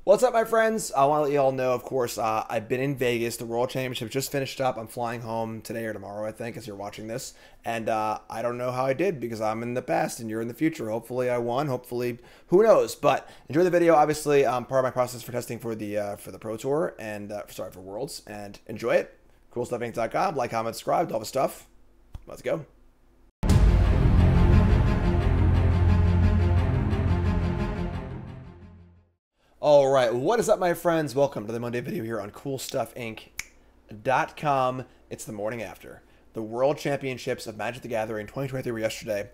What's up, my friends? I want to let you all know, of course, I've been in Vegas. The World Championship just finished up. I'm flying home today or tomorrow, I think, as you're watching this. And I don't know how I did because I'm in the past and you're in the future. Hopefully I won. Hopefully, who knows? But enjoy the video. Obviously, part of my process for testing for the Pro Tour and, for Worlds. And enjoy it. CoolStuffInc.com. Like, comment, subscribe, all the stuff. Let's go. All right, what is up, my friends? Welcome to the Monday video here on CoolStuffInc.com. It's the morning after. The World Championships of Magic the Gathering 2023 were yesterday.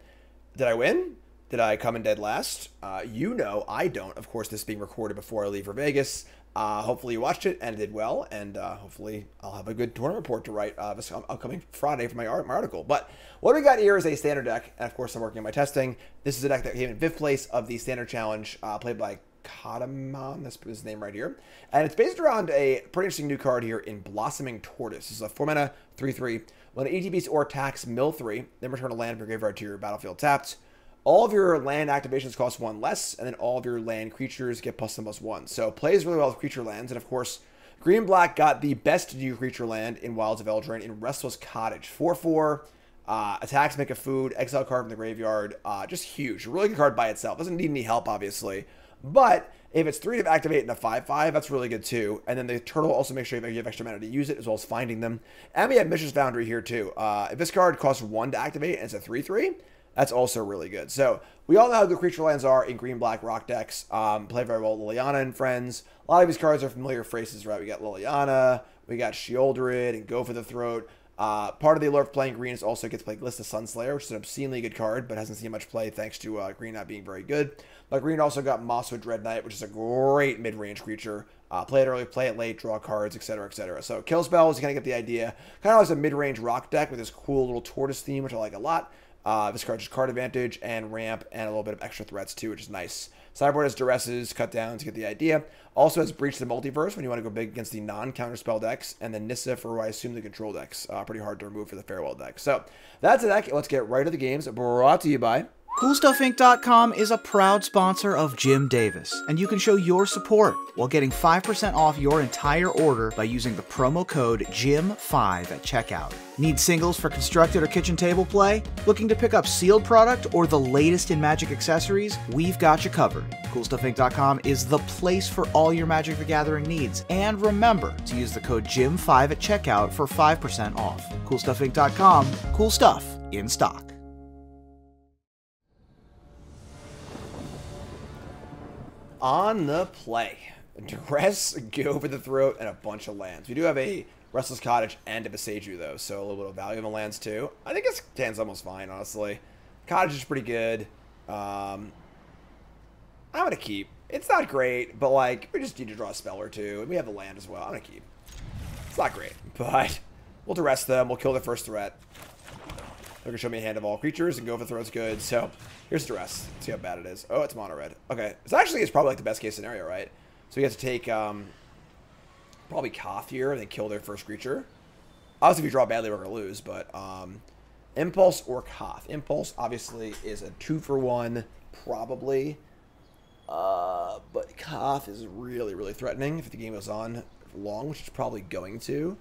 Did I win? Did I come in dead last? You know, I don't. Of course, this is being recorded before I leave for Vegas. Hopefully you watched it and it did well, and hopefully I'll have a good tournament report to write this upcoming Friday for my article. But what we got here is a standard deck, and of course I'm working on my testing. This is a deck that came in 5th place of the standard challenge, played by Takenuma, that's his name right here. And it's based around a pretty interesting new card here in Blossoming Tortoise. This is a 4-mana, 3/3. When an ETBs or attacks, mill 3, then return a land from your graveyard to your battlefield tapped. All of your land activations cost 1 less, and then all of your land creatures get +1/+1. So plays really well with creature lands, and of course, Green-Black got the best new creature land in Wilds of Eldraine in Restless Cottage. 4/4. Attacks make a food, exile card from the graveyard. Just huge. Really good card by itself. Doesn't need any help, obviously. But if it's 3 to activate and a 5/5, that's really good too. And then the turtle also makes sure you have extra mana to use it, as well as finding them. And we have Mishra's Foundry here too. If this card costs 1 to activate and it's a 3/3, that's also really good. So we all know how good creature lands are in green-black rock decks. Play very well with Liliana and friends. A lot of these cards are familiar phrases, right? We got Liliana, we got Sheoldred, and Go for the Throat. Part of the allure of playing green is also gets to play Glista Sunslayer, which is an obscenely good card, but hasn't seen much play thanks to green not being very good. But green also got Mosswood Dread Knight, which is a great mid-range creature. Play it early, play it late, draw cards, etc., etc. So kill spells, you kind of get the idea. Kind of like a mid-range rock deck with this cool little tortoise theme, which I like a lot. This card just card advantage and ramp and a little bit of extra threats too, which is nice. Sideboard has duresses, cut downs, you get the idea. Also has Breach the Multiverse when you want to go big against the non-counter spell decks, and then Nissa for, I assume, the control decks. Pretty hard to remove for the Farewell deck. So that's the deck. Let's get right to the games. Brought to you by CoolStuffInc.com is a proud sponsor of Jim Davis, and you can show your support while getting 5% off your entire order by using the promo code JIM5 at checkout. Need singles for constructed or kitchen table play? Looking to pick up sealed product or the latest in Magic accessories? We've got you covered. CoolStuffInc.com is the place for all your Magic the Gathering needs, and remember to use the code JIM5 at checkout for 5% off. CoolStuffInc.com, cool stuff in stock. On the play, Duress, Go for the Throat, and a bunch of lands. We do have a Restless Cottage and a Beseiju, though, so a little bit of value in the lands, too. I think his hand's almost fine, honestly. Cottage is pretty good. I'm going to keep. It's not great, but, like, we just need to draw a spell or two, and we have the land as well. I'm going to keep. It's not great, but we'll Duress them. We'll kill their first threat. They're going to show me a hand of all creatures, and Go for the Throat's good, so here's Duress. Let's see how bad it is. Oh, it's mono red. Okay. It's actually, it's probably like the best case scenario, right? So we have to take, probably Koth here and then kill their first creature. Obviously, if you draw badly, we're going to lose, but, Impulse or Koth. Impulse, obviously, is a 2-for-1, probably. But Koth is really, really threatening if the game goes on long, which it's probably going to.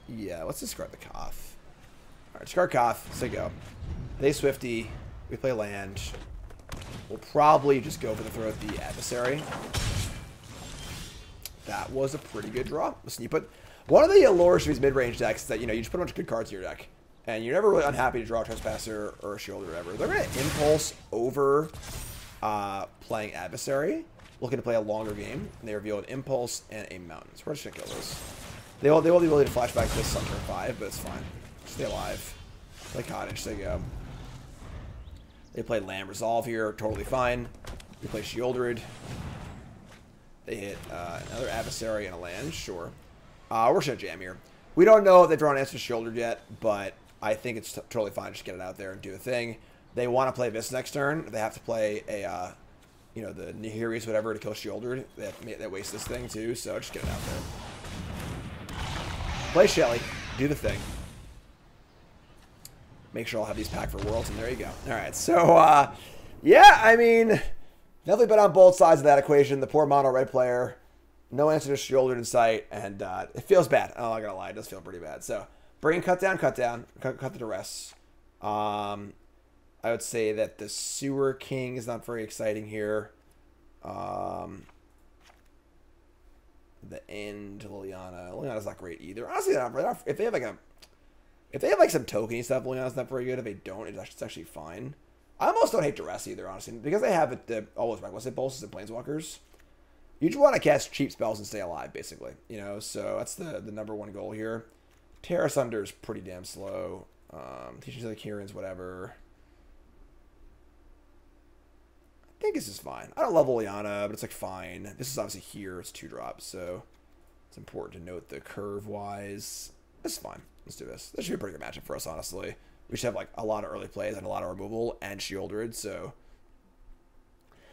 Yeah, let's discard the Koth. Alright, discard Koth. Say go. They Swifty. We play land. We'll probably just go for the Throat the Adversary. That was a pretty good draw. Listen, you put... One of the allures of these mid-range decks is that, you know, you just put a bunch of good cards in your deck. And you're never really unhappy to draw a Trespasser or a Shield or whatever. They're going to Impulse over playing Adversary. Looking to play a longer game. And they reveal an Impulse and a Mountain. So we're just going to kill this. They will the ability to flashback this on turn 5, but it's fine. Stay alive. Play Cottage, there you go. They play Land Resolve here, totally fine. We play Sheoldred. They hit another Adversary and a land, sure. We're just gonna jam here. We don't know if they've drawn an answer to Sheoldred yet, but I think it's totally fine. Just get it out there and do a thing. They want to play this next turn. They have to play a, you know, the Nihiris, whatever, to kill Sheoldred. They waste this thing too, so just get it out there. Play Shelly. Do the thing. Make sure I'll have these packed for Worlds, and there you go. All right, so, yeah, I mean, Definitely been on both sides of that equation. The poor mono red player, no answer to Sheoldred in sight, and it feels bad. I'm not gonna lie, it does feel pretty bad. So bring cut down, cut the duress. I would say that the Sewer King is not very exciting here. The end Liliana's not great either. Honestly, if they have like some tokeny stuff, Liliana's not very good. If they don't, it's actually fine. I almost don't hate duress either, honestly, because they have all those requisite bolsters and planeswalkers. You just want to cast cheap spells and stay alive, basically. You know, so that's the number one goal here. Terra Sunder is pretty damn slow. Teachings of the Kierans, whatever. I think this is fine. I don't love Liliana, but it's like fine. This is obviously here. It's 2-drop, so it's important to note the curve-wise. This is fine. Let's do this. This should be a pretty good matchup for us, honestly. We should have like a lot of early plays and a lot of removal and Sheoldred, so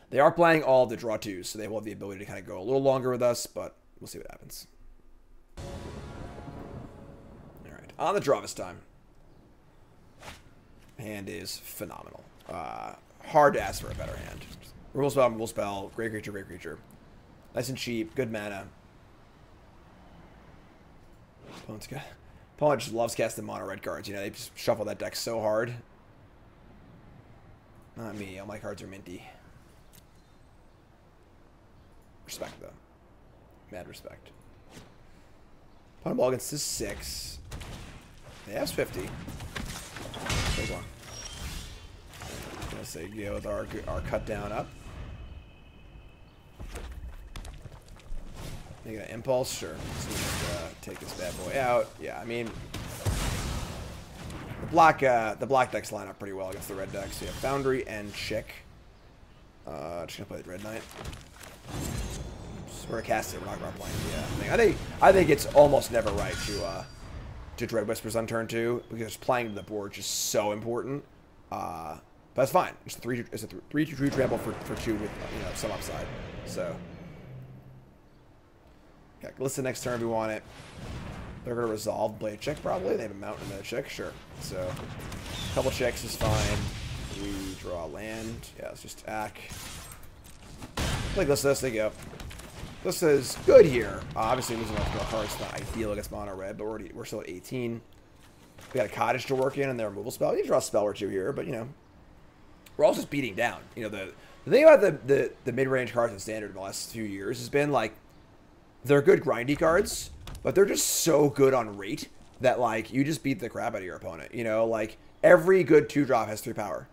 they are playing all the draw 2s, so they will have the ability to kind of go a little longer with us, but we'll see what happens. All right, on the draw this time. Hand is phenomenal. Hard to ask for a better hand. Removal spell, great creature, great creature. Nice and cheap, good mana. Opponent just loves casting mono red cards. You know, they just shuffle that deck so hard. Not me. All my cards are minty. Respect, though. Mad respect. Opponent ball against this 6. They have 50. Take one. I'm gonna say go with our cut down up. Make an impulse, sure. Let's take this bad boy out. Yeah, I mean, the black decks line up pretty well against the red decks. So you have Foundry and Chick. Just gonna play the Red Knight. So we're gonna cast it. We're not gonna play it. Yeah, I think it's almost never right to Dread Whispers on turn 2 because playing the board is just so important. But that's fine. It's a 3/2 trample for 2 with some upside. So. Yeah, listen next turn if we want it. They're going to resolve play a Chick probably. They have a mountain and a Chick, sure. So, a couple checks is fine. We draw land. Yeah, let's just attack. Like this, there you go. This is good here. Obviously, losing multiple cards is not ideal against mono red, but we're still at 18. We got a Cottage to work in and their removal spell. You draw a spell or 2 here, but we're also just beating down. The thing about the mid-range cards in Standard in the last few years has been like, they're good grindy cards, but they're just so good on rate that, like, you just beat the crap out of your opponent. Like, every good 2-drop has 3 power.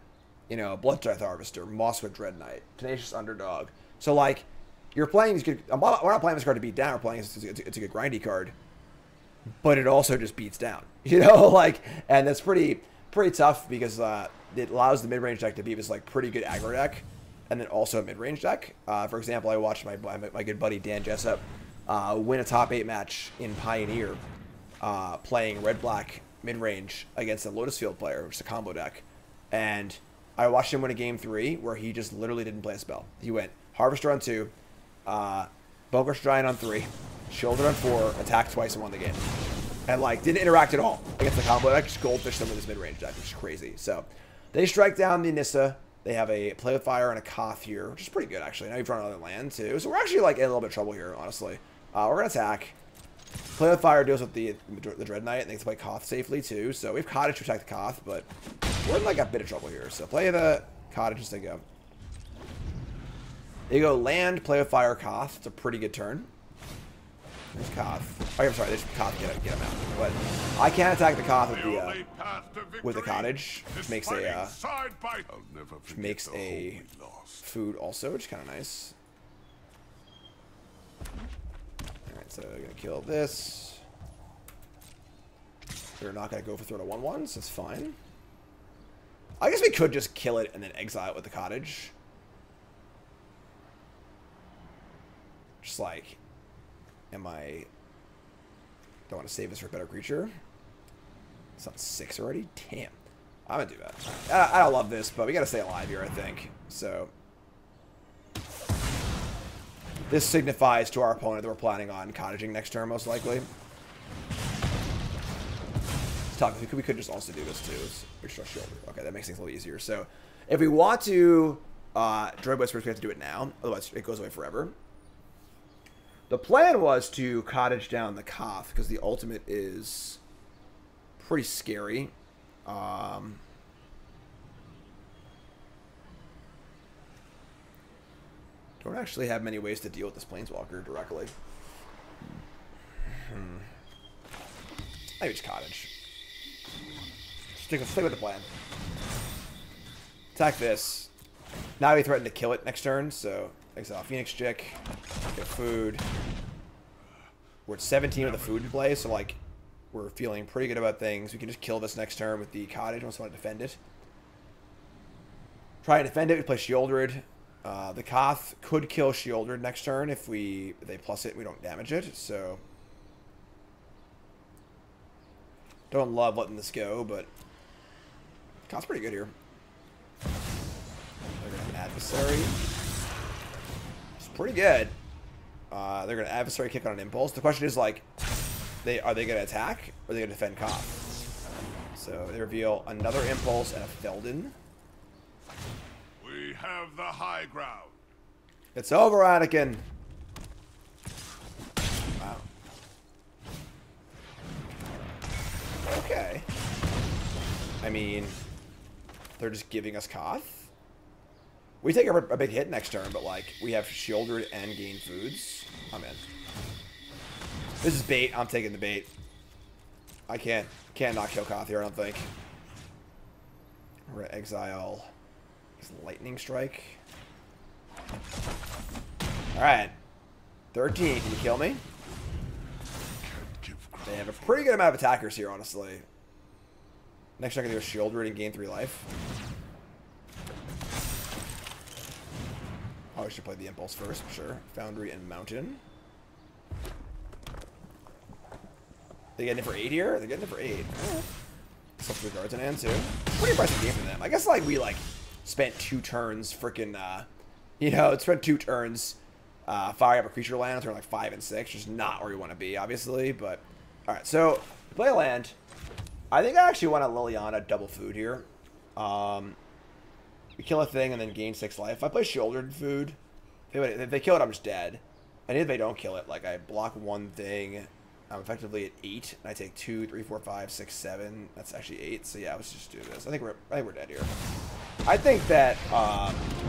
Bloodtithe Harvester, Mosswood Dread Knight, Tenacious Underdog. So, like, you're playing these good... We're not playing this card to beat down. We're playing it's a good grindy card. But it also just beats down. Like... And that's pretty tough because it allows the mid-range deck to be this, like, pretty good aggro deck. And then also a mid-range deck. For example, I watched my good buddy Dan Jessup win a top 8 match in Pioneer playing red-black mid-range against a Lotus Field player, which is a combo deck. And I watched him win a game 3 where he just literally didn't play a spell. He went Harvester on 2, Bonecrush Giant on 3, Sheoldred on 4, attacked twice and won the game. And, like, didn't interact at all against the combo deck, just goldfish them with this mid-range deck, which is crazy. So, they strike down the Nissa. They have a Play with Fire and a Koth here, which is pretty good, actually. Now you've run another land, too. So we're actually, like, in a little bit of trouble here, honestly. We're going to attack. Play with Fire deals with the Dread Knight, and they can play Koth safely, too. So we have Cottage to attack the Koth, but we're in, like, a bit of trouble here. So play the Cottage as they go. They go land, Play with Fire, Koth. It's a pretty good turn. There's Koth. Oh, I'm sorry, there's Koth, get him out. But I can't attack the Koth with the Cottage, which makes a food also, which is kind of nice. Alright, so I'm going to kill this. They're not going to go for throw to 1/1, so it's fine. I guess we could just kill it and then exile it with the Cottage. Just like, don't want to save this for a better creature. It's on 6 already? Damn. I'm going to do that. I don't love this, but we got to stay alive here, I think. So, this signifies to our opponent that we're planning on cottaging next turn, most likely. It's tough. We could just also do this, too. Okay, that makes things a little easier. So, if we want to Droid Whispers, we have to do it now. Otherwise, it goes away forever. The plan was to cottage down the Koth, because the ultimate is pretty scary. Don't actually have many ways to deal with this Planeswalker directly. I use cottage. Stick with the plan. Attack this. Now we threaten to kill it next turn, so exile Phoenix Chick, get food. We're at 17 with the food in play, so like we're feeling pretty good about things. We can just kill this next turn with the cottage once we want to defend it. Try and defend it, we play Sheoldred. The Koth could kill Sheoldred next turn if they plus it and we don't damage it, so don't love letting this go, but Koth's pretty good here. They're going to Adversary. It's pretty good. They're going to Adversary kick on an Impulse. The question is, like, are they going to attack or are they going to defend Koth? So they reveal another Impulse and a Feldon. We have the high ground. It's over, Anakin. Wow. Okay. I mean, they're just giving us Koth. We take a big hit next turn, but like we have Sheoldred and gain foods. I'm in. This is bait. I'm taking the bait. I can't not kill Koth here, I don't think. We're gonna exile his Lightning Strike. Alright. 13. Can you kill me? They have a pretty good amount of attackers here, honestly. Next turn I can do a Sheoldred and gain 3 life. Oh, I should play the Impulse first, for sure. Foundry and Mountain. They getting it for 8 here? They're getting it for 8. Slip 3 cards in hand, too. Pretty impressive game for them. I guess, like, we, like, spent 2 turns freaking, you know, spent 2 turns firing up a creature land. Turn, like, 5 and 6. Just not where we want to be, obviously, but... Alright, so, play a land. I think I actually want a Liliana double food here. We kill a thing and then gain 6 life. If I play Sheoldred food, if they kill it, I'm just dead. And if they don't kill it, like, I block 1 thing, I'm effectively at 8, and I take 2, 3, 4, 5, 6, 7. That's actually 8. So yeah, let's just do this. I think we're dead here. I think that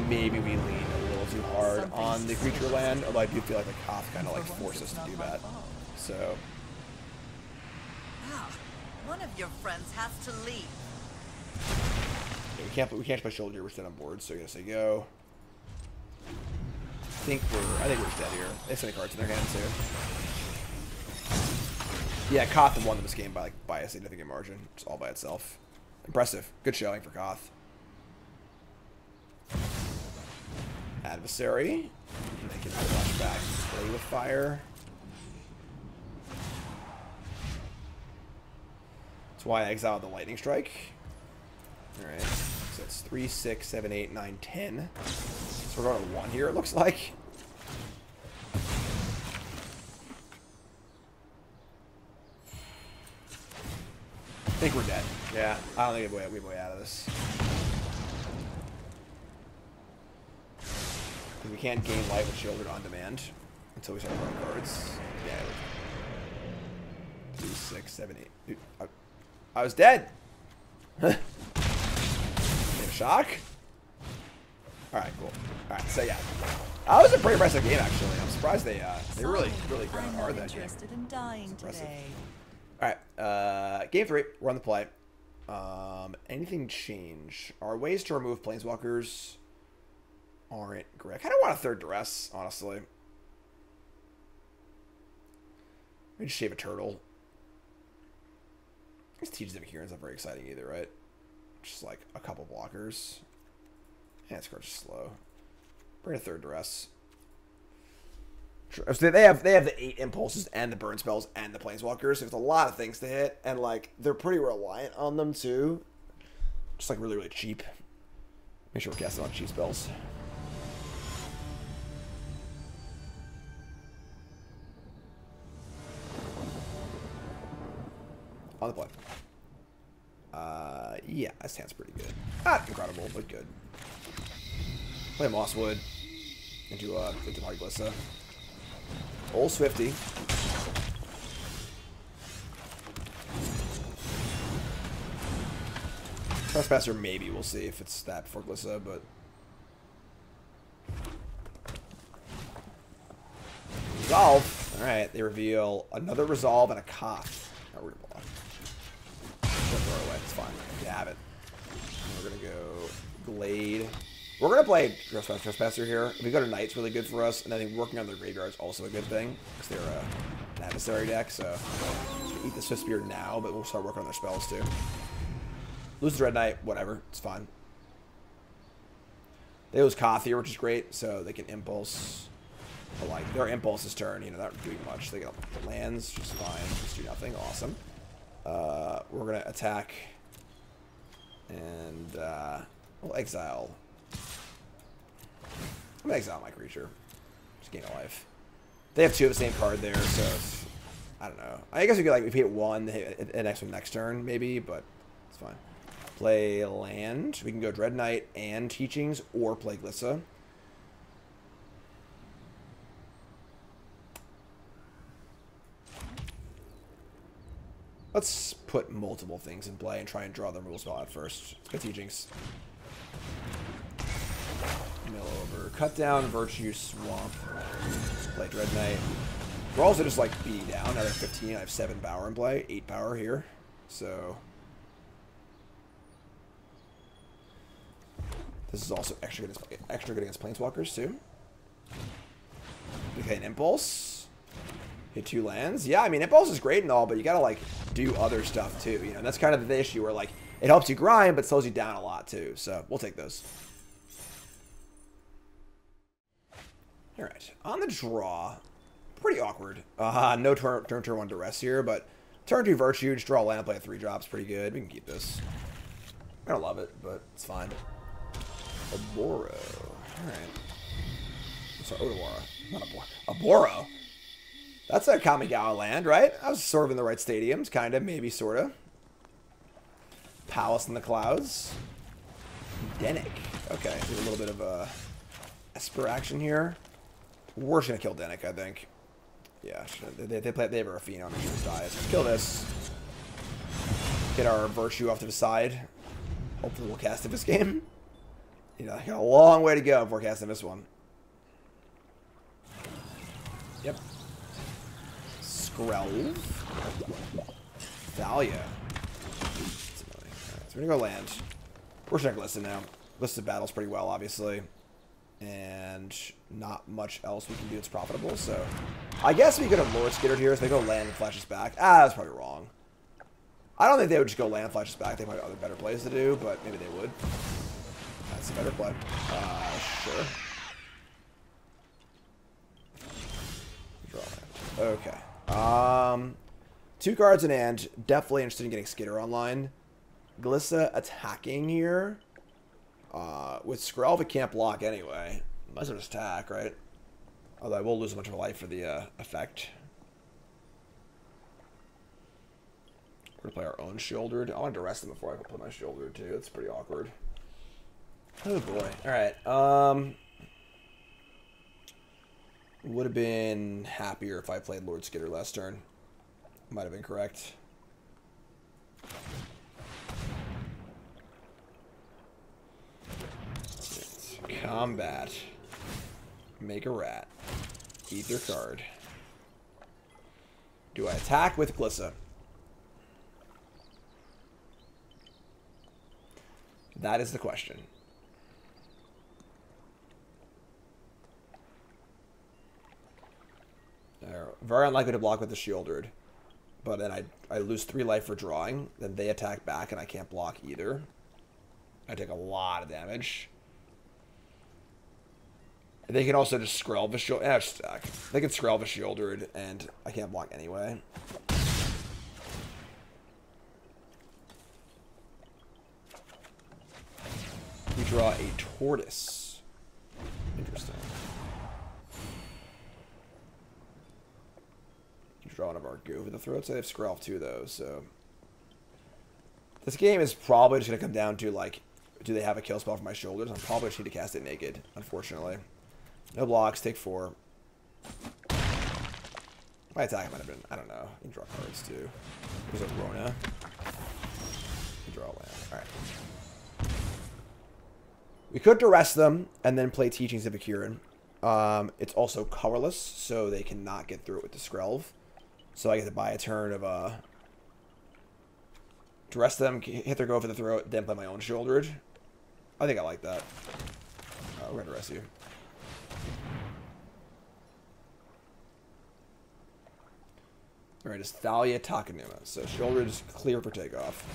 maybe we lean a little too hard on the creature land, although I do feel like the Koth kind of like forces us to do that. So one of your friends has to leave. yeah, we can't play Sheoldred. We're still on board, so you're gonna say go. I think we're just dead here. They have so many cards in their hand too. Yeah, Koth won this game by a significant margin, just all by itself. Impressive. Good showing for Koth. Adversary. And they can flash back and play with fire. That's why I exiled the Lightning Strike. Alright. So it's 3, 6, 7, 8, 9, 10. So we're going to 1 here, it looks like. I think we're dead. Yeah, I don't think we have a way out of this. We can't gain life with Sheoldred on demand until we start drawing cards. Yeah. 3, 6, 7, 8. Dude, I was dead. Get a shock. All right, cool. All right, so yeah, that was a pretty impressive game actually. I'm surprised they really ground hard that game. In dying impressive. today. All right, game 3. We're on the play. Anything change? Our ways to remove planeswalkers aren't great. I kind of want a 3rd duress, honestly. Let me just shave a turtle. This Teaches of Adherence not very exciting either, right? Just like a couple blockers. Yeah, this card's just slow. Bring a 3rd duress. So they have the 8 impulses and the burn spells and the planeswalkers. So there's a lot of things to hit, and like they're pretty reliant on them too. Just like really cheap. Make sure we're casting on cheap spells. On the play. Yeah, that sounds pretty good. Not incredible, but good. Play Mosswood into Glissa. Old Swifty. Trespasser, maybe. We'll see if it's that before Glissa, but... Resolve. Alright, they reveal another Resolve and a Koth. Oh, we're gonna block. Don't throw it away. It's fine. You have it. And we're gonna go Glade. We're gonna play Trespasser here. If we go to Knight's really good for us, and I think working on their graveyard is also a good thing, because they're an adversary deck, so... Eat the Swift Spear now, but we'll start working on their spells too. Lose the Red Knight, whatever. It's fine. They lose Koth here, which is great, so they can Impulse... But like their impulse is turn, you know, not doing much. They get lands, just fine. Just do nothing. Awesome. We're gonna attack, and we'll exile. I'm gonna exile my creature. Just gain a life. They have two of the same card there, so it's, I don't know. I guess we could like if we hit one, they hit the next one next turn maybe, but it's fine. Play land. We can go Dread Knight and Teachings, or play Glissa. Let's put multiple things in play and try and draw the rule spell out first. Let's go Teachings. Mill over. Cut down, Virtue, Swamp. Play Dread Knight. We're also just like beating down. Now they're 15. I have 7 power in play. 8 power here. So... This is also extra good against Planeswalkers, too. Okay, an Impulse. Hit 2 lands. Yeah, I mean, Impulse is great and all, but you gotta, like, do other stuff, too. You know, and that's kind of the issue where, like, it helps you grind, but slows you down a lot, too. So, we'll take those. Alright. On the draw, pretty awkward. No turn 1 Duress here, but turn 2 Virtue, just draw a land, play a 3-drops, pretty good. We can keep this. I don't love it, but it's fine. Obyra. Alright. Sorry, Otawara. Not Obyra. That's a Kamigawa land, right? I was sort of in the right stadiums, kind of, maybe, sort of. Palace in the Clouds. Dennick. Okay, there's a little bit of a Esper action here. We're just gonna kill Dennick, I think. Yeah, they have a Rafina on the dies. Let's kill this. Get our Virtue off to the side. Hopefully we'll cast it this game. You know, I got a long way to go before casting this one. Yep. Skrelv. Thalia. Right, so we're gonna go land. We're just gonna Glissa now. Glissa battles pretty well, obviously. And not much else we can do that's profitable, so... I guess we could have Lord Skittered here, so they go land and flashes back. That's probably wrong. I don't think they would just go land and flashes back. They might have other better plays to do, but maybe they would. That's a better play. Sure. Draw land. Okay. 2 cards in hand. Definitely interested in getting Skitter online. Glissa attacking here. With Skrelv, it can't block anyway. Might as well just attack, right? Although I will lose a bunch of life for the effect. We're gonna play our own Sheoldred. I wanted to rest them before I could play my Sheoldred too. It's pretty awkward. Oh boy. Alright. Would have been happier if I played Lord Skitter last turn. Might have been correct. Combat. Make a rat. Eat their card. Do I attack with Glissa? That is the question. Very unlikely to block with the Sheoldred. But then I lose 3 life for drawing. Then they attack back and I can't block either. I take a lot of damage. They can also just Skrelv a Sheoldred. Stack. They can Skrelv a Sheoldred and I can't block anyway. We draw a Tortoise. Interesting. Draw one of our goo with the throat. So they have Skrelv too, though. So this game is probably just gonna come down to like Do they have a kill spell for my shoulders? I'm probably just need to cast it naked, unfortunately. No blocks, take 4. My attack might have been, I don't know. You can draw cards too. There's a Rona. You draw a land. Alright. We could duress them and then play Teachings of Akirin. It's also colorless, so they cannot get through it with the Skrelv. So I get to buy a turn of duress them, hit their go for the throat, then play my own Sheoldred. I think I like that. We're gonna duress you. Alright, it's Thalia Takenuma. So Sheoldred is clear for takeoff.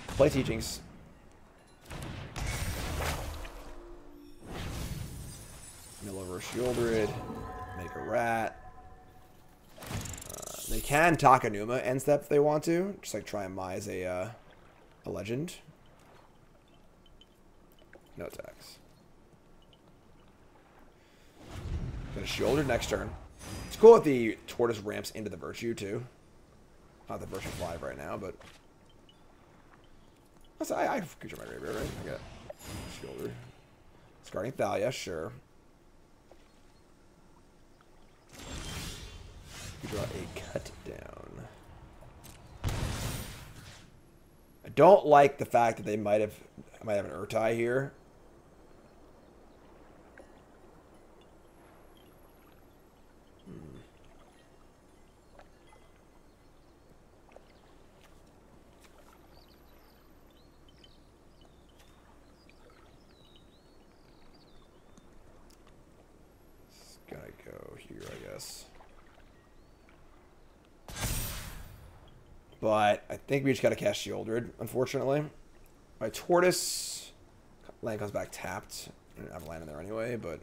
Play Teachings. Mill over Sheoldred. Make a rat. They can Takenuma end step if they want to. Just like try and mise a legend. No attacks. Gonna Sheoldred next turn. It's cool if the Tortoise ramps into the Virtue too. Not the Virtue 5 right now, but I have creature in my graveyard, right? I got Sheoldred. Discarding Thalia, sure. You draw a cut down. I don't like the fact that they might have an Urtai here. Gotta go here, I guess. But I think we just gotta cast Sheoldred, unfortunately. My Tortoise land comes back tapped. I don't have a land in there anyway, but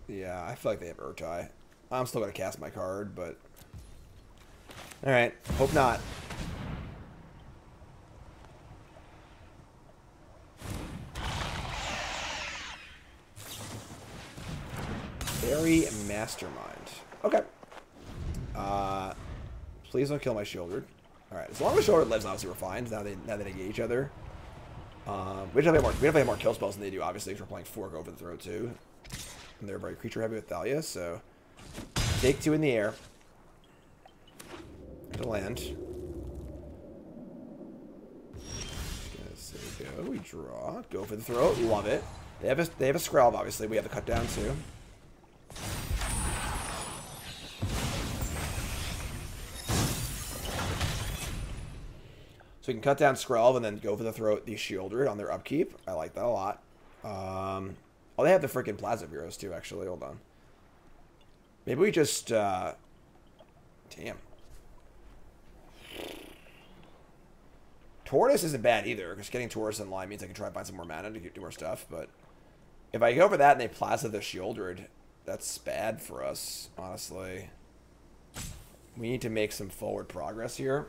yeah, I feel like they have Urtai. I'm still gonna cast my card, but alright, hope not. Faerie Mastermind. Okay. Please don't kill my Sheoldred. Alright, as long as Sheoldred lives, obviously we're fine. Now they negate each other. We definitely have more kill spells than they do, obviously, because we're playing 4 go for the throat too. And they're very creature heavy with Thalia, so take 2 in the air. To land. Just gonna say go. We draw. Go for the throat. Love it. They have a Skrelv, obviously. We have the cut down too. So we can cut down Skrelv and then go for the throat the Sheoldred on their upkeep. I like that a lot. Oh, they have the freaking Plasma Heroes too, actually. Hold on. Maybe we just damn. Tortoise isn't bad either, because getting Tortoise in line means I can try and find some more mana to do more stuff, but if I go for that and they Plasma the Sheoldred, that's bad for us, honestly. We need to make some forward progress here.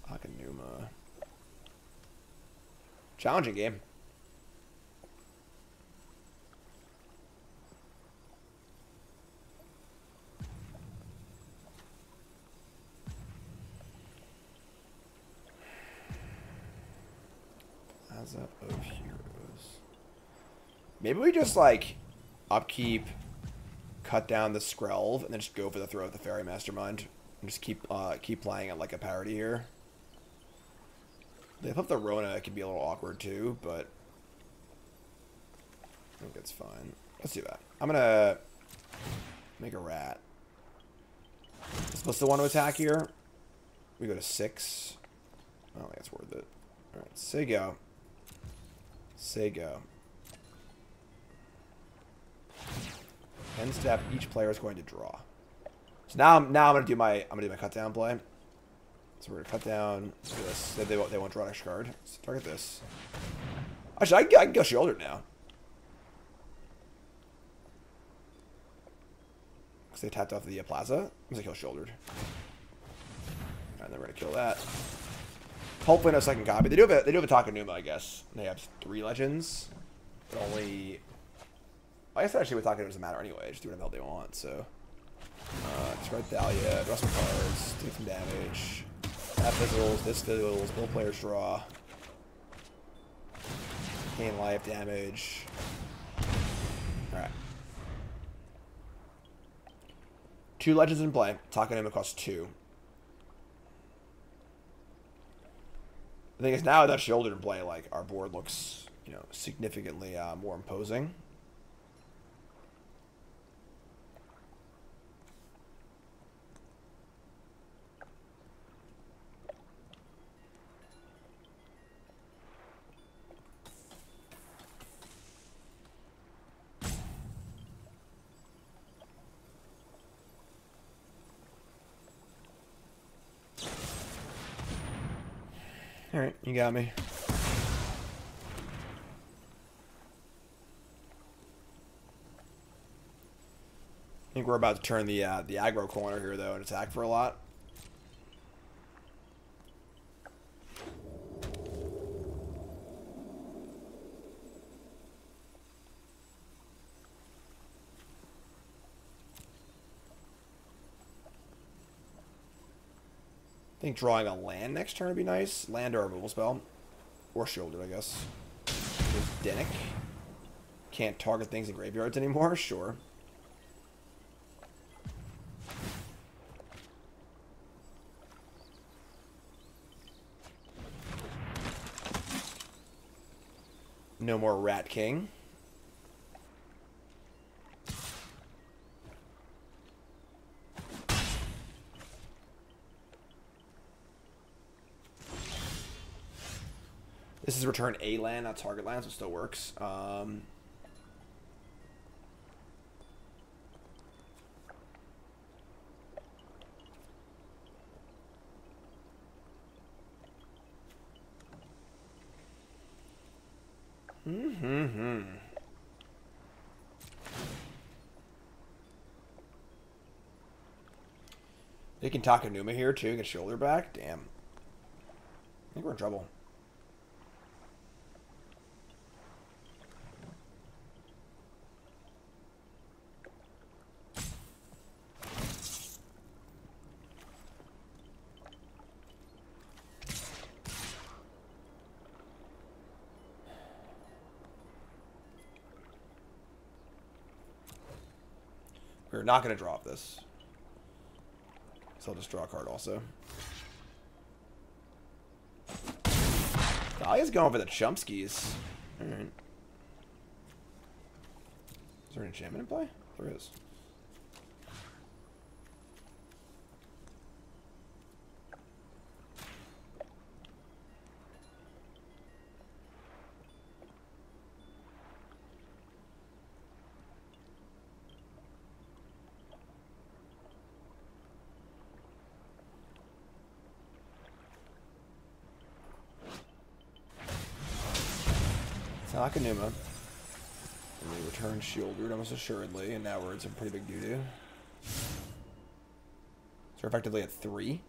Takenuma. Challenging game. Plaza of Heroes. Maybe we just like upkeep, cut down the Skrelv, and then just go for the throw of the Faerie Mastermind. And just keep playing it like a parody here. They flip the Rona, it can be a little awkward too, but I think it's fine. Let's do that. I'm gonna make a rat. I'm supposed to want to attack here. We go to 6. I don't think it's worth it. Alright, say go. Say go. End step, each player is going to draw. So now I'm gonna do my cut down play. So we're gonna cut down this. They won't draw an extra card. So target this. Actually, I can go Sheoldred now. Because they tapped off the Plaza. I'm gonna kill Sheoldred. And then we're gonna kill that. Hopefully no second copy. They do have a Takenuma, I guess. They have 3 legends. But only... I guess actually with Takenuma doesn't matter anyway. Just do whatever the hell they want, so... discard Thalia, draw some cards, take some damage. That fizzles, this fizzles, both players draw. Gain life, damage. Alright. 2 legends in play. Takenuma costs 2. The thing is, now that Sheoldred in play, like, our board looks, you know, significantly more imposing. Alright, you got me. I think we're about to turn the aggro corner here, though, and attack for a lot. I think drawing a land next turn would be nice. Land or a removal spell. Or Sheoldred, I guess. There's Dennick. Can't target things in graveyards anymore? Sure. No more Rat King. This is return a land, not target land, so it still works. They can Takenuma here too, get Sheoldred back. Damn. I think we're in trouble. We're not going to drop this. So I'll just draw a card also. Thalia's going for the Chumpskis. Alright. Is there an enchantment in play? There is. Takenuma. And we return Sheoldred almost assuredly, and now we're in some pretty big doo-doo. So we're effectively at 3.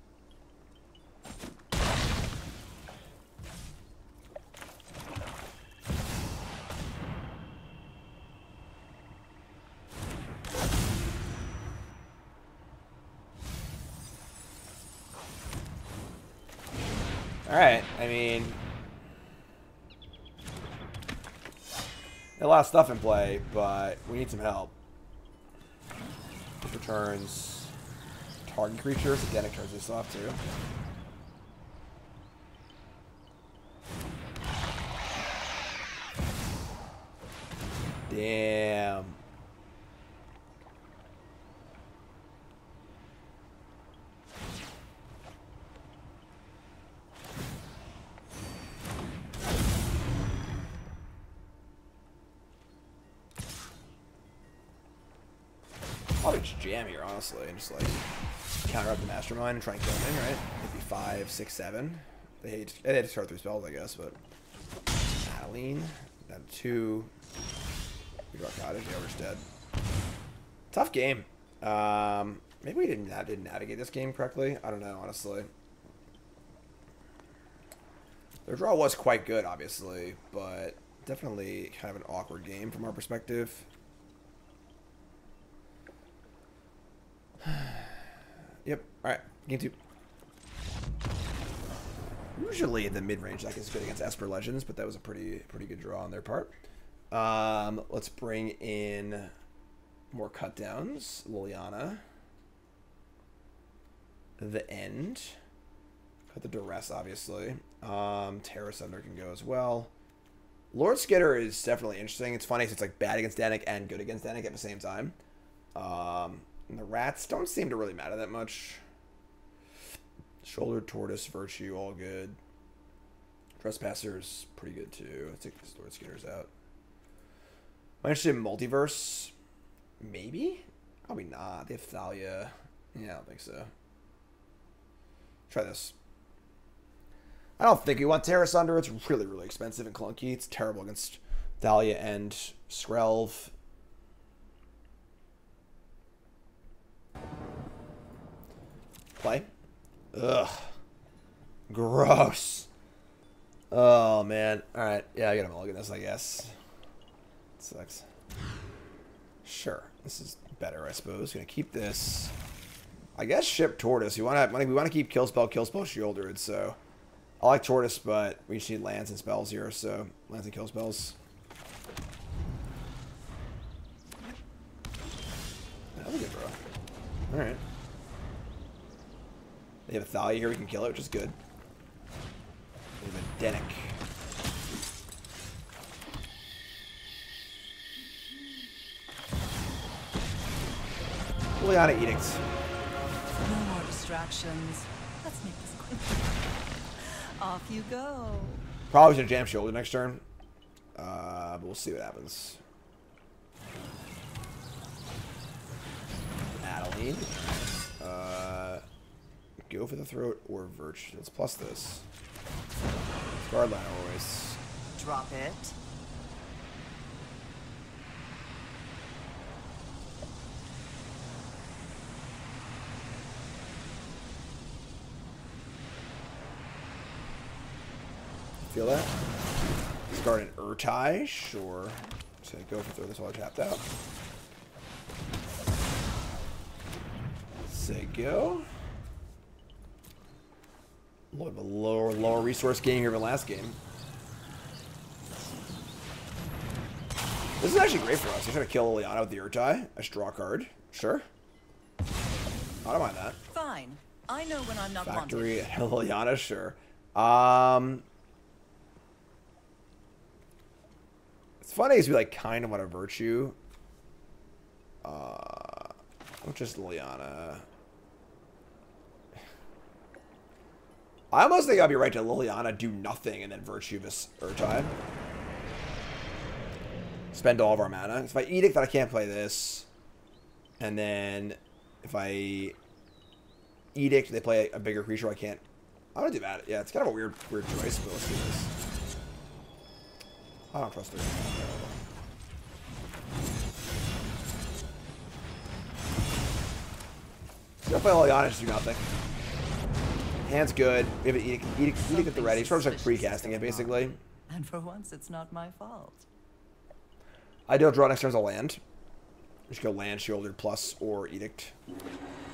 Alright, I mean... a lot of stuff in play, but we need some help. This returns target creatures. The Dennick turns this off too. Damn. Probably just jam here, honestly, and just like counter up the Mastermind and try and kill him, right? Maybe 5, 6, 7. They had to start 3 spells, I guess, but Talion, then 2. We draw Cottage, yeah, we're just dead. Tough game. Maybe we didn't navigate this game correctly. I don't know, honestly. Their draw was quite good, obviously, but definitely kind of an awkward game from our perspective. Yep. All right. Game 2. Usually the mid-range deck is good against Esper Legends, but that was a pretty good draw on their part. Let's bring in more cut downs. Liliana. The End. Cut the Duress, obviously. Terra Thunder can go as well. Lord Skitter is definitely interesting. It's funny, it's like bad against Danik and good against Danik at the same time. And the Rats don't seem to really matter that much. Sheoldred, Tortoise, Virtue, all good. Trespassers, pretty good too. Let's take this Lord Skitters out. Am I interested in Multiverse? Maybe? Probably not. They have Thalia. Yeah, I don't think so. Try this. I don't think we want Terra Sunder. It's really expensive and clunky. It's terrible against Thalia and Skrelv. Play. Ugh. Gross. Oh, man. Alright. Yeah, I got a mulligan this, I guess. It sucks. Sure. This is better, I suppose. Gonna keep this. I guess ship Tortoise. We want to keep kill spell, Sheoldred, so I like Tortoise, but we just need lands and spells here, so lands and kill spells. That was a good draw. Alright. They have a Thalia here, we can kill it, which is good. We have a Danik. Liliana Edict. No more distractions. Let's make this quick. Off you go. Probably gonna jam Sheoldred next turn. But we'll see what happens. Adeline. Go for the throat or Virtue. Let's plus this. Guardline always. Drop it. Feel that? Start an Urtai, sure. So go for throw this while I tapped out. Say go. A little bit of a lower resource gain here than last game. This is actually great for us. He's trying to kill Liliana with the Urtai. I should draw a card. Sure. I don't mind that. Fine. I know when I'm not Factory wanted. Liliana, sure. It's funny is we like kind of want a Virtue. Which is Liliana. I almost think I'd be right to Liliana do nothing and then Virtue this Urtai. Spend all of our mana. If I Edict that I can't play this. And then if I Edict they play a bigger creature I can't. I'm gonna do that. Yeah, it's kind of a weird choice, but let's do this. I don't trust her. Gonna play Liliana, just do nothing. Hand's good. We have an Edict at the ready. Sort of like pre-casting it, basically. And for once, it's not my fault. I don't draw next turn as a land. Just go land, Sheoldred plus or Edict.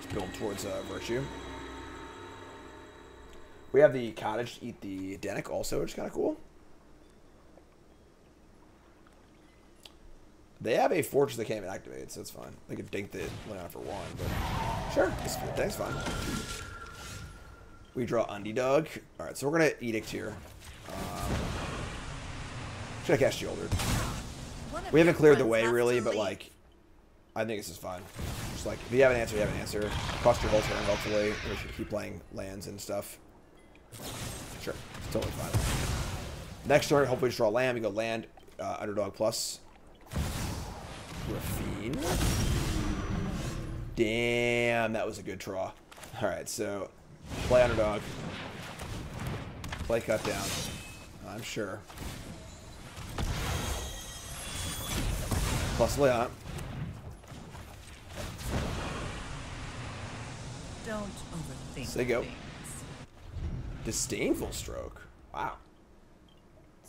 Just build towards Virtue. We have the Cottage to eat the Danik also, which is kind of cool. They have a Fortress that can't even activate, so it's fine. They could dink the Liliana for one, but sure, Danik's fine. We draw Undidog. Alright, so we're going to Edict here. Should I cast Sheoldred? We haven't cleared the way, really, but, like, I think this is fine. Just, like, if you have an answer, you have an answer. Cost your whole turn, hopefully. We should keep playing lands and stuff. Sure, it's totally fine. Next turn, hopefully just draw land. We go land, Underdog plus. Raffine. Damn, that was a good draw. Alright, so play Underdog. Play Cut Down. I'm sure. Plus Liliana. Don't overthink Say go. things. Disdainful Stroke. Wow.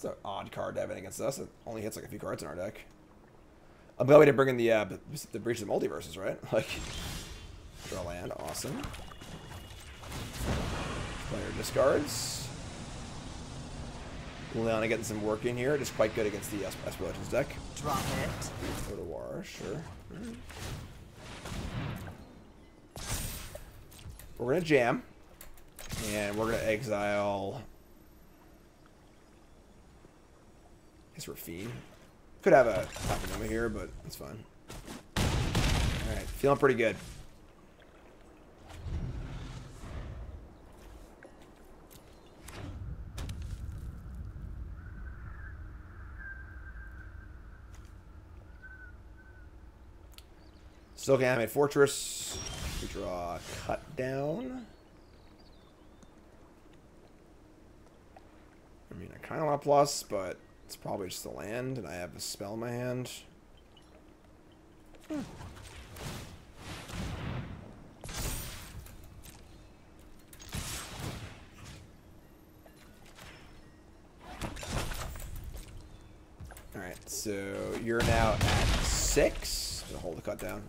It's an odd card to have it against us. It only hits like a few cards in our deck. I'm glad we didn't bring in the Breach of the Multiverses, right? Like, draw land, awesome. Player discards. Leona getting some work in here. Just quite good against the Esper Legends deck. Drop it. Otawara, sure. We're going to jam. And we're going to exile his Rafine. Could have a Takenuma here, but it's fine. Alright, feeling pretty good. Still can animate Fortress. We draw Cut Down. I mean, I kind of want a plus, but it's probably just a land, and I have a spell in my hand. Alright, so you're now at 6. So hold the cut down.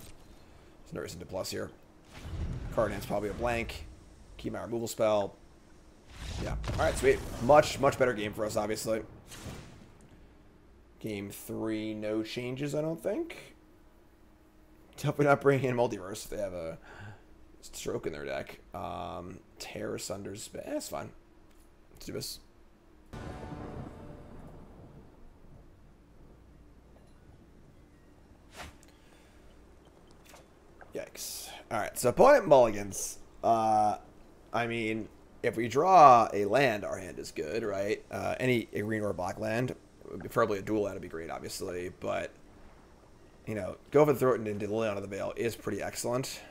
There's no reason to plus here. Card hand's probably a blank. Keep my removal spell. Yeah. Alright, sweet. Much better game for us, obviously. Game 3, no changes, I don't think. Definitely not bringing in Multiverse if they have a stroke in their deck. Tear Sunder's... it's fine. Let's do this. Yikes. Alright, so opponent mulligans. I mean, if we draw a land, our hand is good, right? Any a green or a black land, preferably a dual land would be great, obviously, but, you know, go for the throat and into the Leon of the Veil is pretty excellent.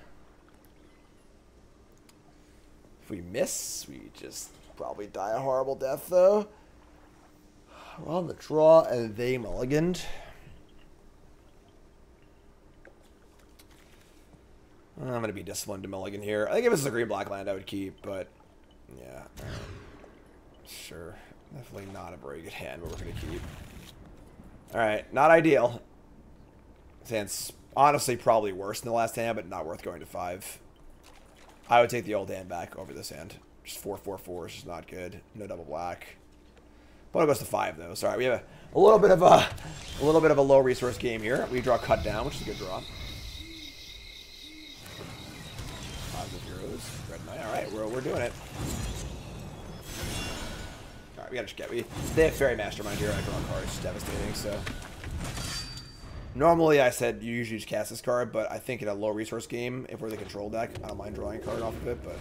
If we miss, we just probably die a horrible death, though. We're on the draw, and they mulliganed. I'm going to be disciplined to mulligan here. I think if this is a green-black land, I would keep, but yeah. Sure. Definitely not a very good hand, but we're going to keep. Alright, not ideal. This hand's honestly probably worse than the last hand, but not worth going to 5. I would take the old hand back over this hand. Just 4/4/4 is just not good. No double black. But it goes to 5 though. Sorry, we have a little bit of a low resource game here. We draw cut down, which is a good draw. Red Knight. Alright, we're doing it. Alright, we gotta just they have Faerie Mastermind here. I draw a card. It's devastating, so. Normally, I said you usually just cast this card, but I think in a low resource game, if we're the control deck, I don't mind drawing a card off of it, but.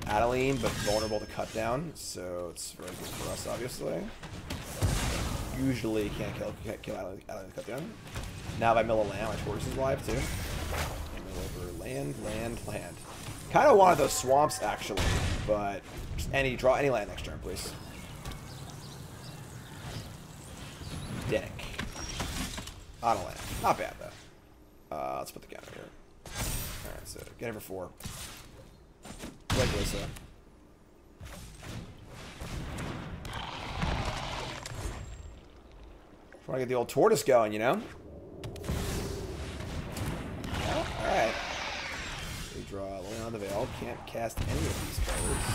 Adeline, but vulnerable to cut down, so it's very good for us, obviously. Usually can't kill Adeline to cut down. Now if I mill a land, my Tortoise is live too. Mill over land. Kind of wanted those swamps actually, but just draw any land next turn, please. Dick. On a land. Not bad though. Let's put the counter here. Alright, so get it for 4. Like Lisa. Trying to get the old tortoise going, you know? Yeah, alright. We draw Leon the Veil. Can't cast any of these cards.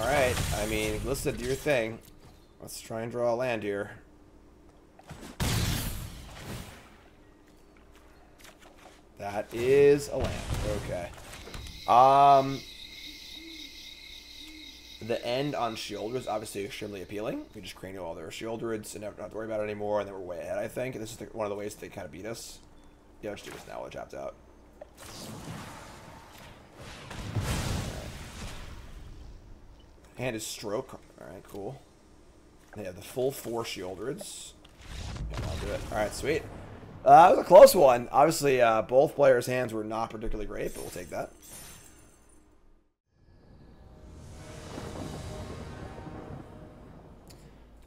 Alright, I mean, Lisa, do your thing. Let's try and draw a land here. That is a land. Okay. The end on Sheoldred is obviously extremely appealing. We just cranial all their Sheoldreds and never have to worry about it anymore, and then we're way ahead, I think. And this is one of the ways they kind of beat us. Yeah, let's do this now. We're tapped out. Right. Hand is Stroke. Alright, cool. They have the full 4 Sheoldreds. Yeah, I'll do it. Alright, sweet. That was a close one. Obviously, both players' hands were not particularly great, but we'll take that.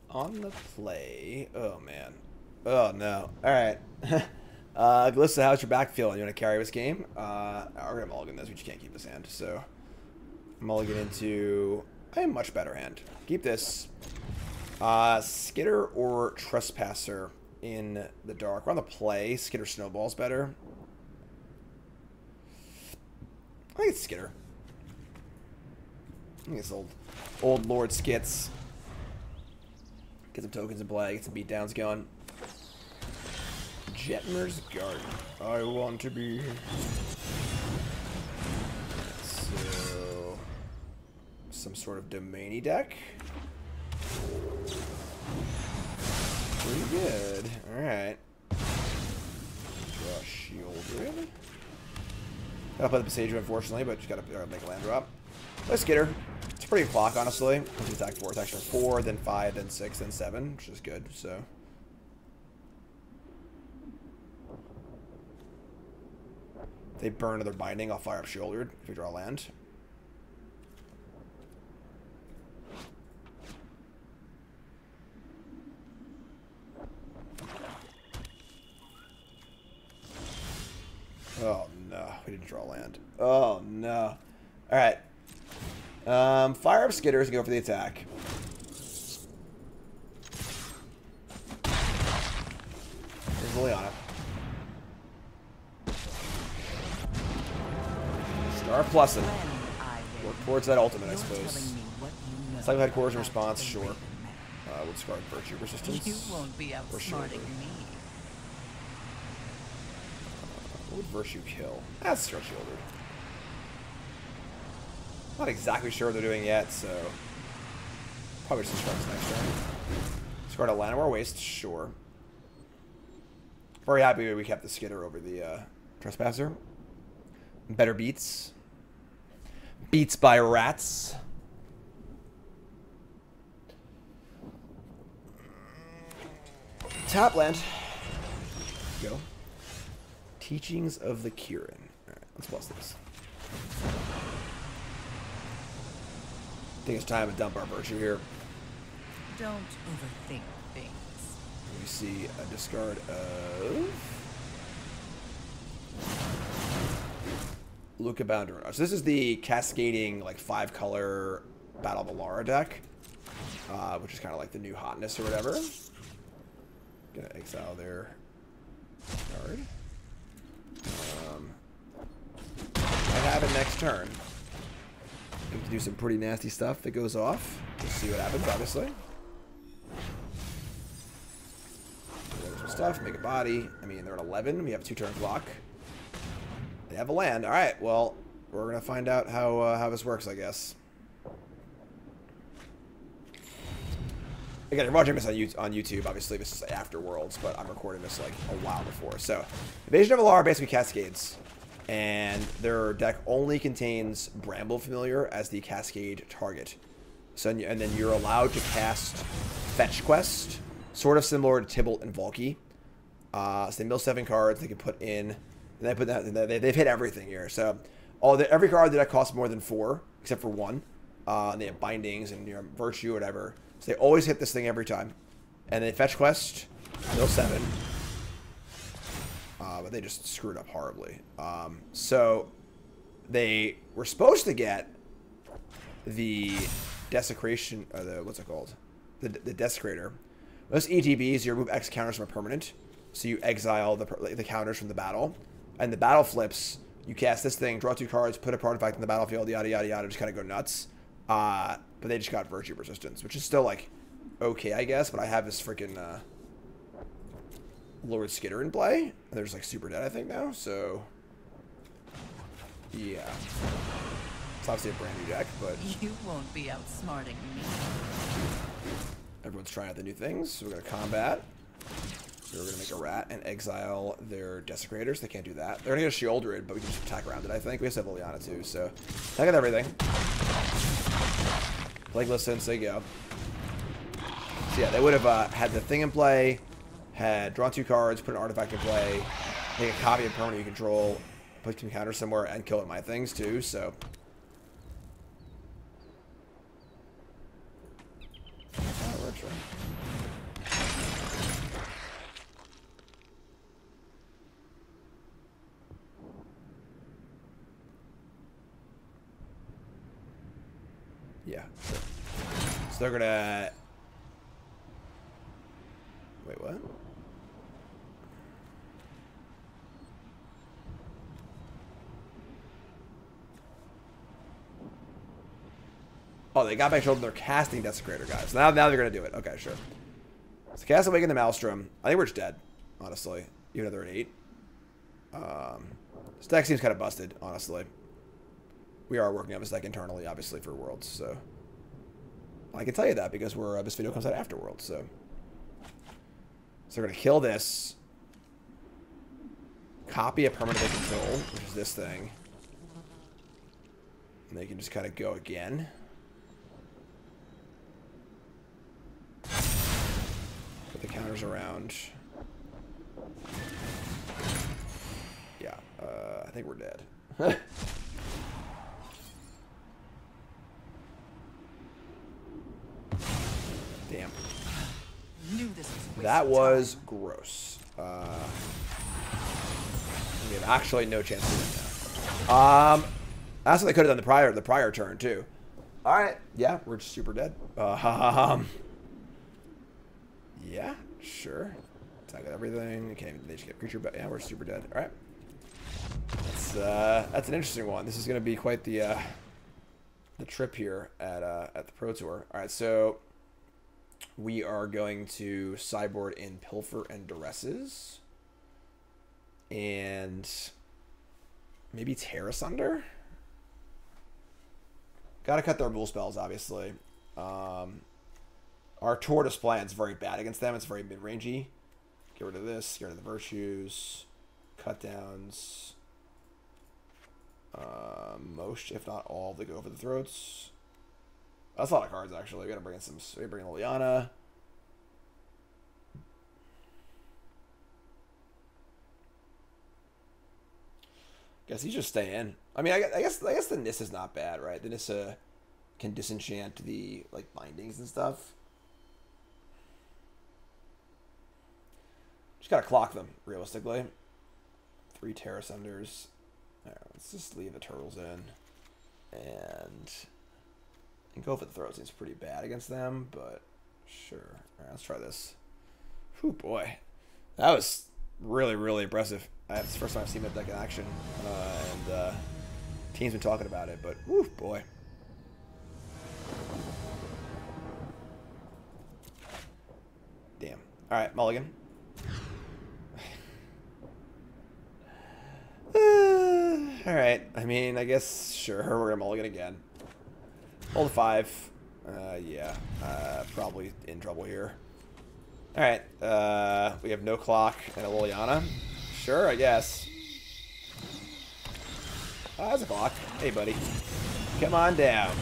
On the play. Oh, man. Oh, no. All right. Glissa, how's your back feeling? You want to carry this game? We're going to mulligan this. We just can't keep this hand. So, mulligan into I am much better hand. Keep this. Skitter or Trespasser in the dark. We're on the play. Skitter Snowball's better. I think it's Skitter. I think it's old Lord Skits. Get some tokens in play. Get some beatdowns going. Jetmer's Garden. I want to be. So, some sort of domainy deck. Pretty good. Alright. Draw Sheoldred. Gotta play the Besage, unfortunately, but just gotta make a land drop. Let's get her. It's a pretty good clock, honestly. Once you attack 4, it's actually 4, then 5, then 6, then 7, which is good, so. If they burn another binding, I'll fire up Sheoldred if we draw land. Oh no, we didn't draw land. Oh no. Alright. Fire up Skitters and go for the attack. There's Liliana. Star Plusin. Work towards that ultimate, I suppose. Cycle Headquarters in response, sure. We'll discard Virtue Resistance. You won't be outsmarting me. What would Virtue kill? That's Stretch Sheoldred. Not exactly sure what they're doing yet, so probably just discard this next turn. Discard a Llanowar Waste, sure. Very happy we kept the Skitter over the Trespasser. Better beats. Beats by rats. Tap land. Go. Teachings of the Kirin. Alright, let's plus this. I think it's time to dump our Virtue here. Don't overthink things. We see a discard of Luca Boundary. So this is the cascading, like, 5-color Battle of Alara deck, which is kind of like the new hotness or whatever. Gonna exile their card. I have it next turn. We can do some pretty nasty stuff that goes off. We'll see what happens, obviously. Some stuff, make a body. I mean, they're at 11. We have a 2-turn clock. They have a land. All right. Well, we're gonna find out how this works, I guess. Again, you're watching this on YouTube. Obviously, this is after Worlds, but I'm recording this like a while before. So, Invasion of Alara basically cascades, and their deck only contains Bramble Familiar as the cascade target. So, and then you're allowed to cast Fetch Quest, sort of similar to Tibalt and Valky. So they mill 7 cards. They can put in. And they put that. They've hit everything here. So, every card that costs more than 4, except for 1. And they have bindings and Virtue, whatever. So they always hit this thing every time. And they Fetch Quest, mill 7. But they just screwed up horribly. So they were supposed to get the Desecration, what's it called? The Desecrator. Most ETBs, you remove X counters from a permanent. So you exile the counters from the battle. And the battle flips, you cast this thing, draw 2 cards, put a artifact in the battlefield, yada, yada, yada, just kind of go nuts. But they just got Virtue Resistance, which is still, like, okay, I guess. But I have this freaking Lord Skitter in play. And they're just, like, super dead, I think, now. So, yeah. It's obviously a brand new deck, but You won't be outsmarting me. everyone's trying out the new things. So we're going to combat. We're going to make a rat and exile their Desecrators. They can't do that. They're going to get a Sheoldred, but we can just attack around it, I think. We also have Liliana, too, so attack with everything. Plagueless since they go. So yeah, they would have had the thing in play, had drawn 2 cards, put an artifact in play, make a copy of permanent you control, put some counters somewhere, and kill my things, too, so. Oh, retro. Yeah, sure. So they're gonna... Wait, what? Oh, they got back Sheoldred. They're casting Desecrator, guys. Now they're gonna do it. Okay, sure. So cast Awaken the Maelstrom. I think we're just dead, honestly. Even though they're at 8. This deck seems kind of busted, honestly. We are working on this deck internally, obviously, for Worlds, so... I can tell you that because this video comes out after Worlds, so... So we're going to kill this. Copy a permanent they control, which is this thing. And they can just kind of go again. Put the counters around. Yeah, I think we're dead. Damn. That was gross. We have actually no chance to win now. That's what they could have done the prior turn too. All right, yeah, we're just super dead. Yeah, sure. Attack everything. Okay, they just get creature, but yeah, we're super dead. All right. That's an interesting one. This is going to be quite the trip here at the Pro Tour. All right, so we are going to sideboard in Pilfer and Duresses, and maybe Terra Sunder. Got to cut their rule spells, obviously. Our Tortoise plan is very bad against them. It's very mid-rangey. Get rid of this. Get rid of the Virtues. Cut downs. Most, if not all, they go over the throats. That's a lot of cards, actually. We gotta bring in some. We bring in Liliana. Guess he's just staying. I mean, I guess the Nissa is not bad, right? The Nissa can disenchant the bindings and stuff. Just gotta clock them realistically. 3 Terra Sunders. All right, let's just leave the turtles in, and go for the throat. Seems pretty bad against them, but sure. All right, let's try this. Whew, boy, that was really, really impressive. It's the first time I've seen that deck in action, and team's been talking about it, but whew, boy. Damn. All right, mulligan. All right. I mean, I guess sure we're gonna mulligan again. Hold a 5. Yeah. Probably in trouble here. All right. We have no clock and a Liliana. Sure, I guess. Oh, that's a clock. Hey, buddy. Come on down.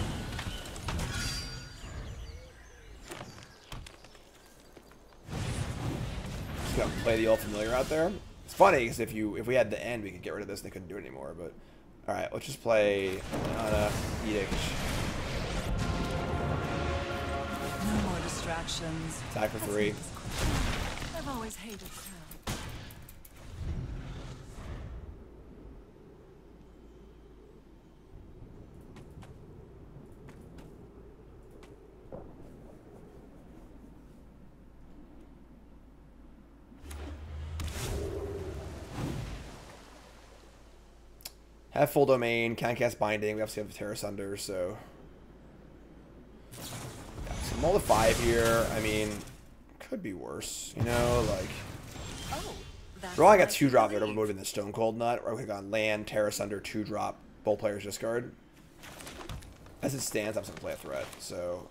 Just gonna play the old familiar out there. It's funny because if we had the end, we could get rid of this. And they couldn't do it anymore. But all right, let's just play Edict. No more distractions. Attack for 3. I've always hated crowds. Have full domain, can't cast binding. We obviously have Terra Sunder, so yeah, so mull the 5 here. I mean, could be worse, you know, like. Oh, We're only got 2-drop there to remove in the Stone Cold Nut. Or we could on land, Terra Sunder, 2-drop, both players discard. As it stands, I'm just gonna play a threat, so.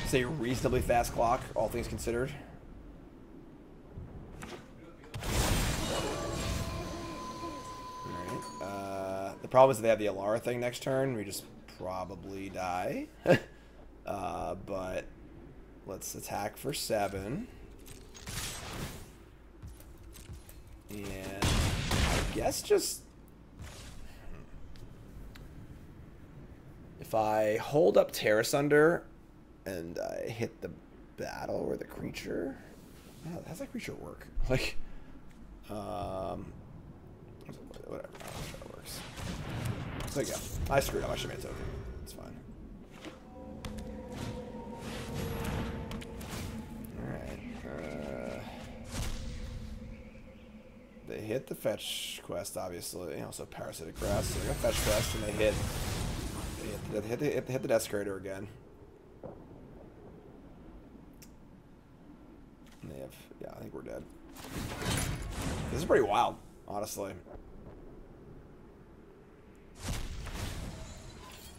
Say reasonably fast clock, all things considered. The problem is if they have the Alara thing next turn, we just probably die. But let's attack for 7. And I guess just... If I hold up Terra Sunder and I hit the battle or the creature... Oh, how's that creature work? Like... whatever. I'll try it works. So yeah, I screwed up. I should have made a token. It's fine. Alright. They hit the fetch quest, obviously. Also parasitic grass. So they got fetch quest, and they hit the desecrator again. And they have, yeah, I think we're dead. This is pretty wild, honestly.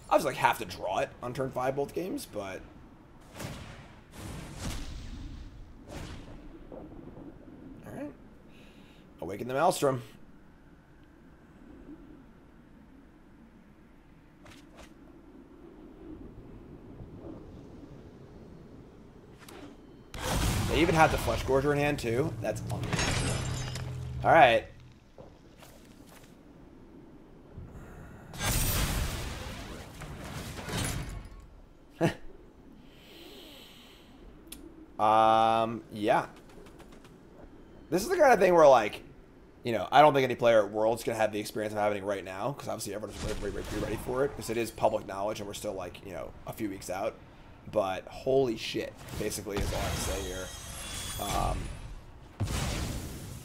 I was like have to draw it on turn 5 both games, but all right. Awaken the Maelstrom. They even had the Flesh Gorger in hand too. That's unbelievable. All right. Yeah. This is the kind of thing where, like, you know, I don't think any player at World's going to have the experience I'm having right now, because obviously everyone's pretty ready for it, because it is public knowledge, and we're still, like, you know, a few weeks out. But holy shit, basically, is all I have to say here.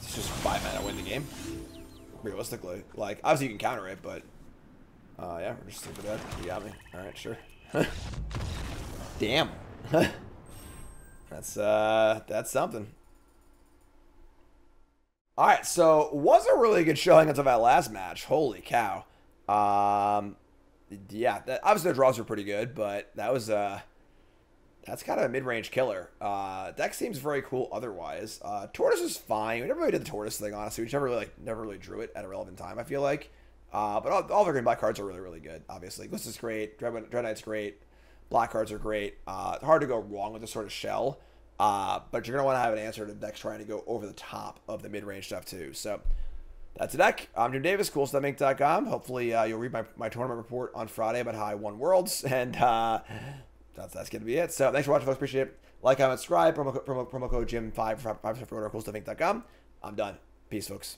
It's just 5 mana win the game, realistically. Like, obviously you can counter it, but, yeah, we're just sticking with that. You got me. Alright, sure. Damn. That's something. All right, so was a really good showing until that last match. Holy cow. Yeah, obviously the draws were pretty good, but that was that's kind of a mid-range killer. Deck seems very cool otherwise. Tortoise is fine. We never really did the Tortoise thing, honestly. We never really drew it at a relevant time, I feel like. But all the green black cards are really, really good, obviously. This is great. Dread Knight's great. Black cards are great. Hard to go wrong with this sort of shell. But you're going to want to have an answer to decks trying to go over the top of the mid-range stuff too. So that's a deck. I'm Jim Davis, CoolStuffInc.com. Hopefully you'll read my tournament report on Friday about how I won Worlds. And that's going to be it. So thanks for watching, folks. Appreciate it. Like, comment, subscribe. Promo code Jim5 for 5% for order at CoolStuffInc.com. I'm done. Peace, folks.